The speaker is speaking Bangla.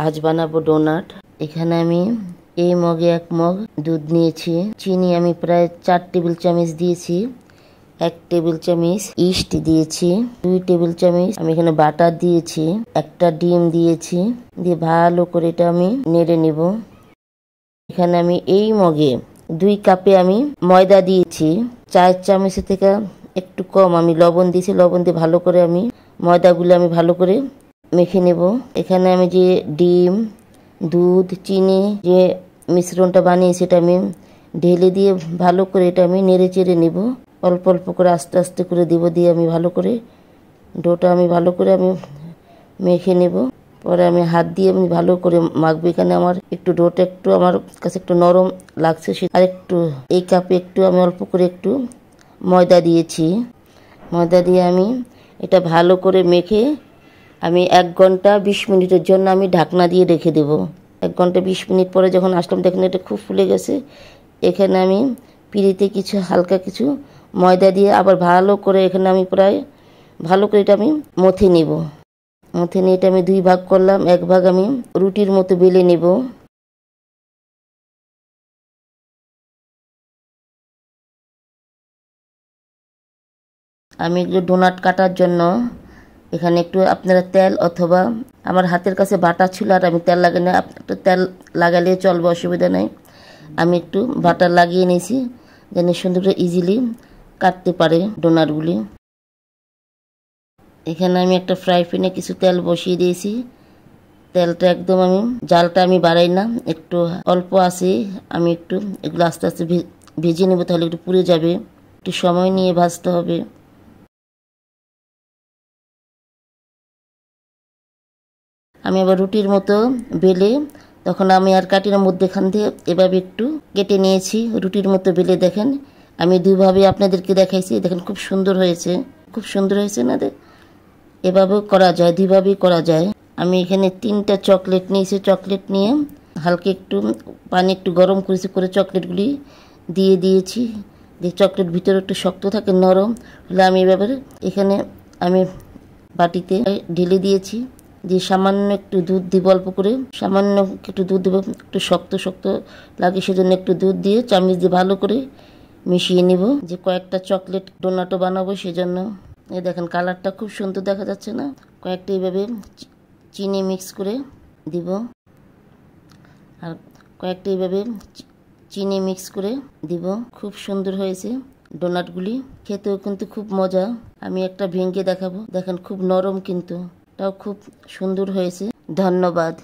আজ বানাবো ডোনাট। এখানে আমি এই মগে 1 মগ দুধ নিয়েছি। চিনি আমি প্রায় 4 টেবিল চামচ দিয়েছি। 1 টেবিল চামচ ইস্ট দিয়েছি। 2 টেবিল চামচ আমি এখানে বাটার দিয়েছি। একটা ডিম দিয়েছি। দিয়ে ভালো করে এটা আমি নেড়ে নেব। এখানে আমি এই মগে 2 কাপে আমি ময়দা দিয়েছি। 4 চামচের থেকে একটু কম আমি লবণ দিয়েছি। লবণ দিয়ে ভালো করে আমি ময়দাগুলো আমি ভালো করে মেখে নেব। এখানে আমি যে ডিম, দুধ, চিনি যে মিশ্রণটা বানিয়েছি সেটা আমি ঢেলে দিয়ে ভালো করে এটা আমি নেড়ে চেড়ে নেব। অল্প অল্প করে আস্তে আস্তে করে দেব। দিয়ে আমি ভালো করে ডোটা আমি ভালো করে আমি মেখে নেব। পরে আমি হাত দিয়ে আমি ভালো করে মাখবো। এখানে আমার একটু ডোটা একটু আমার কাছে একটু নরম লাগছে। আর একটু এই কাপে একটু আমি অল্প করে একটু ময়দা দিয়েছি। ময়দা দিয়ে আমি এটা ভালো করে মেখে আমি 1 ঘন্টা 20 মিনিটের জন্য আমি ঢাকনা দিয়ে রেখে দেব। 1 ঘন্টা 20 মিনিট পরে যখন আসলাম দেখেন এটা খুব ফুলে গেছে। এখানে আমি পিঁড়িতে কিছু হালকা কিছু ময়দা দিয়ে আবার ভালো করে এখানে আমি প্রায় ভালো করে এটা আমি মথে নেব। মথে নিয়ে এটা আমি 2 ভাগ করলাম। 1 ভাগ আমি রুটির মতো বেলে নেব। আমি এগুলো ডোনাট কাটার জন্য এখানে একটু আপনারা তেল অথবা আমার হাতের কাছে বাটার ছিল আর আমি তেল লাগাই না। একটু তেল লাগালে চলবে, অসুবিধা নেই। আমি একটু বাটার লাগিয়ে নিয়েছি যেন সুন্দর করে ইজিলি কাটতে পারে ডোনাটগুলি। এখানে আমি একটা ফ্রাই প্যানে কিছু তেল বসিয়ে দিয়েছি। তেলটা একদম আমি জালটা আমি বাড়াই না, একটু অল্প আছে। আমি একটু এগুলো আস্তে আস্তে ভেজে নেব, তাহলে একটু পুড়ে যাবে। একটু সময় নিয়ে ভাজতে হবে। আমি আবার রুটির মতো বেলে তখন আমি আর কাটির মধ্যেখান দিয়ে এভাবে একটু কেটে নিয়েছি। রুটির মতো বেলে দেখেন আমি 2 ভাবে আপনাদেরকে দেখাইছি। দেখেন খুব সুন্দর হয়েছে, খুব সুন্দর হয়েছে না? এভাবেও করা যায়, 2 ভাবেই করা যায়। আমি এখানে 3টা চকলেট নিয়েছি। চকলেট নিয়ে হালকা একটু পানি একটু গরম করেছি, করে চকলেটগুলি দিয়ে দিয়েছি। যে চকলেট ভিতরে একটু শক্ত থাকে, নরম হলে আমি এভাবে এখানে আমি বাটিতে ঢেলে দিয়েছি। দিয়ে সামান্য একটু দুধ দিব, অল্প করে সামান্য একটু দুধ দেবো। একটু শক্ত শক্ত লাগে সেজন্য একটু দুধ দিয়ে চামচ দিয়ে ভালো করে মিশিয়ে নিব। যে কয়েকটা চকলেট ডোনাটও বানাবো সেজন্য। এই দেখেন কালারটা খুব সুন্দর দেখা যাচ্ছে না? কয়েকটা এইভাবে চিনি মিক্স করে দিব আর কয়েকটা এইভাবে চিনি মিক্স করে দিব। খুব সুন্দর হয়েছে ডোনাটগুলি, খেতেও কিন্তু খুব মজা। আমি একটা ভেঙে দেখাবো। দেখেন খুব নরম, কিন্তু এটাও খুব সুন্দর হয়েছে। ধন্যবাদ।